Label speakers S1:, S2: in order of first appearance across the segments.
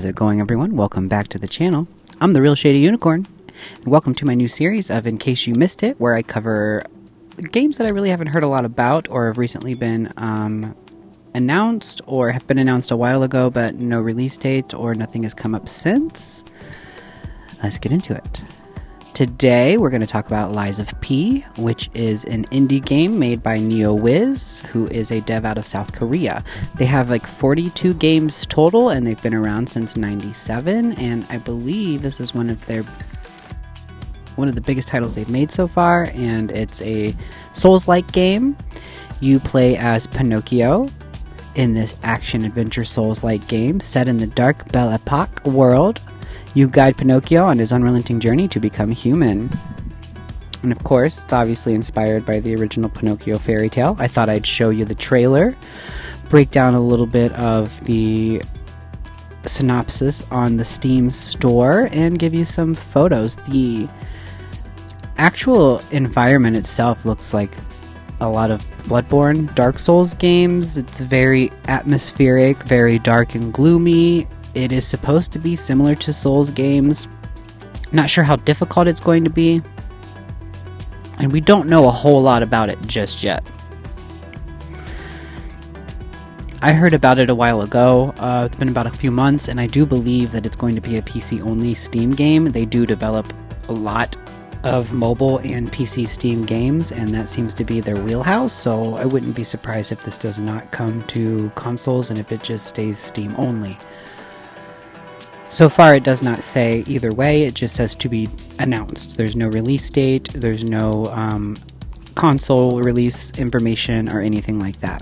S1: it going, everyone? Welcome back to the channel. I'm the RealShadyUnicorn, and welcome to my new series of In Case You Missed It, where I cover games that I really haven't heard a lot about or have recently been announced or have been announced a while ago, but no release date or nothing has come up since. Let's get into it. Today, we're going to talk about Lies of P, which is an indie game made by NeoWiz, who is a dev out of South Korea. They have like 42 games total, and they've been around since '97, and I believe this is one of the biggest titles they've made so far, and it's a Souls-like game. You play as Pinocchio in this action-adventure Souls-like game set in the dark Belle Epoque world. You guide Pinocchio on his unrelenting journey to become human. And of course, it's obviously inspired by the original Pinocchio fairy tale. I thought I'd show you the trailer, break down a little bit of the synopsis on the Steam store, and give you some photos. The actual environment itself looks like a lot of Bloodborne, Dark Souls games. It's very atmospheric, very dark and gloomy. It is supposed to be similar to Souls games. Not sure how difficult it's going to be. And we don't know a whole lot about it just yet. I heard about it a while ago. It's been about a few months, and I do believe that it's going to be a PC-only Steam game. They do develop a lot of mobile and PC Steam games, and that seems to be their wheelhouse, so I wouldn't be surprised if this does not come to consoles and if it just stays Steam only. So far, it does not say either way. It just says to be announced. There's no release date. There's no console release information or anything like that.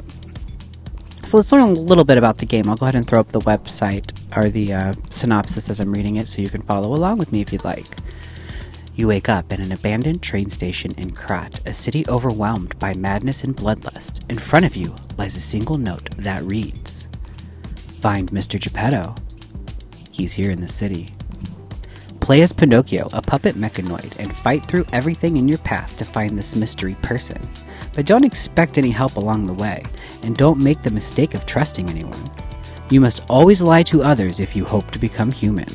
S1: So let's learn a little bit about the game. I'll go ahead and throw up the website or the synopsis as I'm reading it so you can follow along with me if you'd like. You wake up in an abandoned train station in Krat, a city overwhelmed by madness and bloodlust. In front of you lies a single note that reads, "Find Mr. Geppetto. He's here in the city." Play as Pinocchio, a puppet mechanoid, and fight through everything in your path to find this mystery person. But don't expect any help along the way, and don't make the mistake of trusting anyone. You must always lie to others if you hope to become human.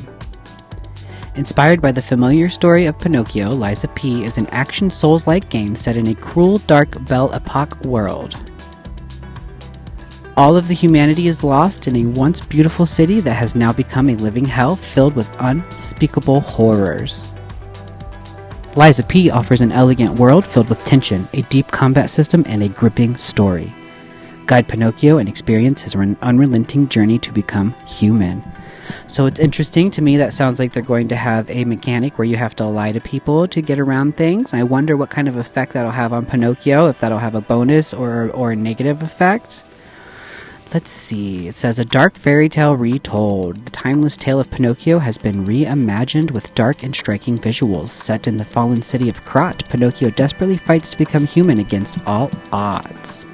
S1: Inspired by the familiar story of Pinocchio, Lies of P is an action Souls-like game set in a cruel, dark Belle Epoque world. All of the humanity is lost in a once beautiful city that has now become a living hell filled with unspeakable horrors. Lies of P offers an elegant world filled with tension, a deep combat system, and a gripping story. Guide Pinocchio and experience his unrelenting journey to become human. So it's interesting to me. That sounds like they're going to have a mechanic where you have to lie to people to get around things. I wonder what kind of effect that'll have on Pinocchio, if that'll have a bonus or a negative effect. Let's see. It says, a dark fairy tale retold. The timeless tale of Pinocchio has been reimagined with dark and striking visuals. Set in the fallen city of Krat, Pinocchio desperately fights to become human against all odds.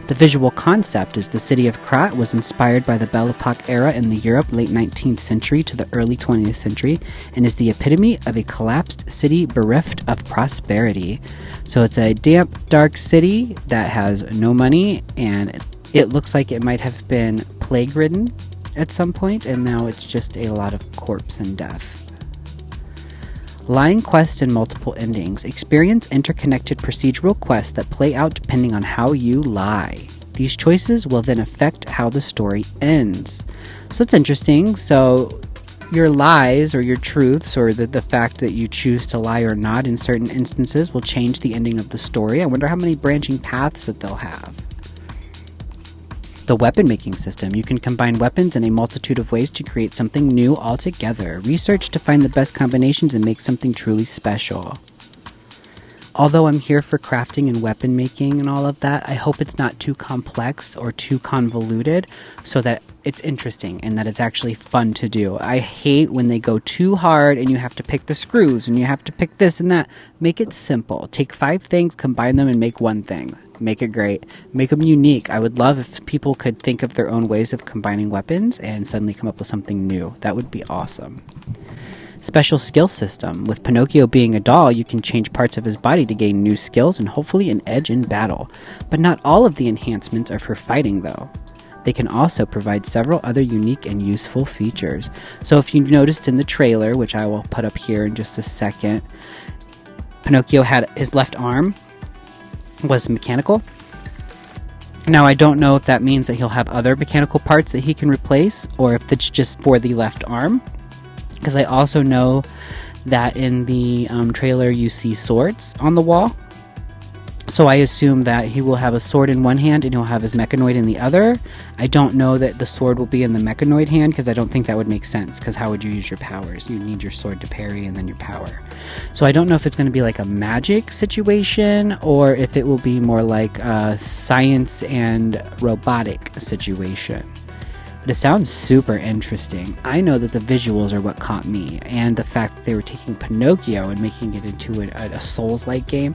S1: The visual concept is the city of Krat was inspired by the Belle Epoque era in the Europe late 19th century to the early 20th century and is the epitome of a collapsed city bereft of prosperity. So it's a damp, dark city that has no money, and it looks like it might have been plague-ridden at some point, and now it's just a lot of corpse and death. Lying quests and multiple endings. Experience interconnected procedural quests that play out depending on how you lie. These choices will then affect how the story ends. So it's interesting. So your lies or your truths or the fact that you choose to lie or not in certain instances will change the ending of the story. I wonder how many branching paths that they'll have. The weapon making system. You can combine weapons in a multitude of ways to create something new altogether. Research to find the best combinations and make something truly special. Although I'm here for crafting and weapon making and all of that, I hope it's not too complex or too convoluted so that it's interesting and that it's actually fun to do. I hate when they go too hard and you have to pick the screws and you have to pick this and that. Make it simple. Take 5 things, combine them, and make one thing. Make it great. Make them unique. I would love if people could think of their own ways of combining weapons and suddenly come up with something new. That would be awesome. Special skill system. With Pinocchio being a doll, you can change parts of his body to gain new skills and hopefully an edge in battle. But not all of the enhancements are for fighting, though. they can also provide several other unique and useful features. So if you noticed in the trailer, which I will put up here in just a second, Pinocchio had his left arm was mechanical. Now I don't know if that means that he'll have other mechanical parts that he can replace, or if it's just for the left arm, because I also know that in the trailer you see swords on the wall. So I assume that he will have a sword in one hand and he'll have his mechanoid in the other. I don't know that the sword will be in the mechanoid hand, because I don't think that would make sense, because how would you use your powers? You need your sword to parry and then your power. So I don't know if it's going to be like a magic situation, or if it will be more like a science and robotic situation. But it sounds super interesting. I know that the visuals are what caught me, and the fact that they were taking Pinocchio and making it into a Souls-like game.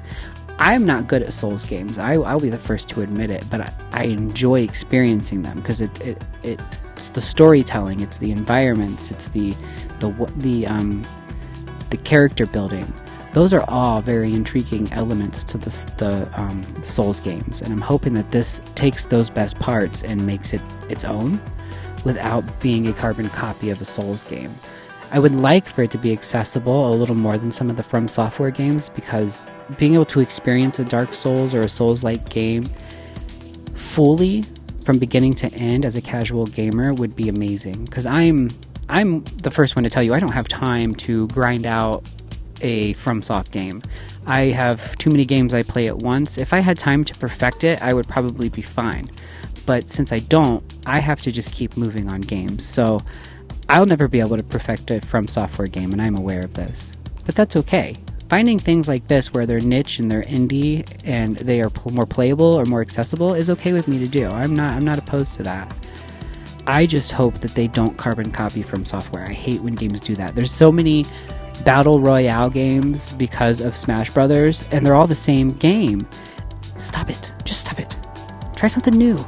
S1: I'm not good at Souls games. I'll be the first to admit it, but I enjoy experiencing them, because it's the storytelling, it's the environments, it's the character building. Those are all very intriguing elements to the Souls games, and I'm hoping that this takes those best parts and makes it its own without being a carbon copy of a Souls game. I would like for it to be accessible a little more than some of the From Software games, because being able to experience a Dark Souls or a Souls-like game fully from beginning to end as a casual gamer would be amazing. Because I'm the first one to tell you, I don't have time to grind out a FromSoft game. I have too many games I play at once. If I had time to perfect it, I would probably be fine. But since I don't, I have to just keep moving on games. So I'll never be able to perfect a From Software game, and I'm aware of this. But that's okay. Finding things like this where they're niche and they're indie and they are more playable or more accessible is okay with me to do. I'm not opposed to that. I just hope that they don't carbon copy From Software. I hate when games do that. There's so many Battle Royale games because of Smash Brothers, and they're all the same game. Stop it. Just stop it. Try something new.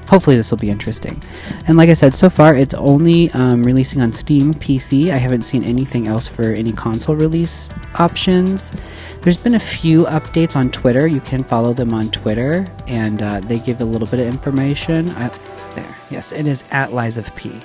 S1: Hopefully this will be interesting. And like I said, so far it's only releasing on Steam PC. I haven't seen anything else for any console release options. There's been a few updates on Twitter. You can follow them on Twitter, and they give a little bit of information. There, yes, it is at liesofp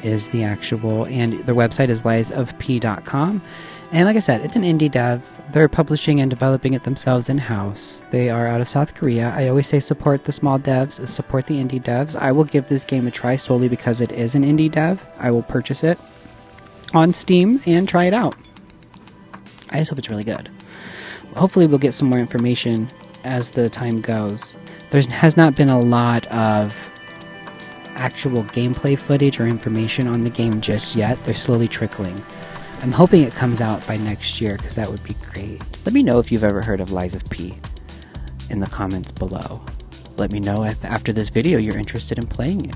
S1: is the actual, and their website is liesofp.com. And like I said, it's an indie dev. They're publishing and developing it themselves in-house. They are out of South Korea. I always say support the small devs, support the indie devs. I will give this game a try solely because it is an indie dev. I will purchase it on Steam and try it out. I just hope it's really good. Hopefully we'll get some more information as the time goes. There has not been a lot of actual gameplay footage or information on the game just yet. They're slowly trickling. I'm hoping it comes out by next year, because that would be great. Let me know if you've ever heard of Lies of P in the comments below. Let me know if after this video you're interested in playing it.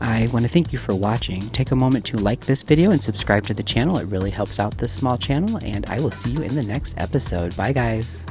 S1: I want to thank you for watching. Take a moment to like this video and subscribe to the channel. It really helps out this small channel, and I will see you in the next episode. Bye guys!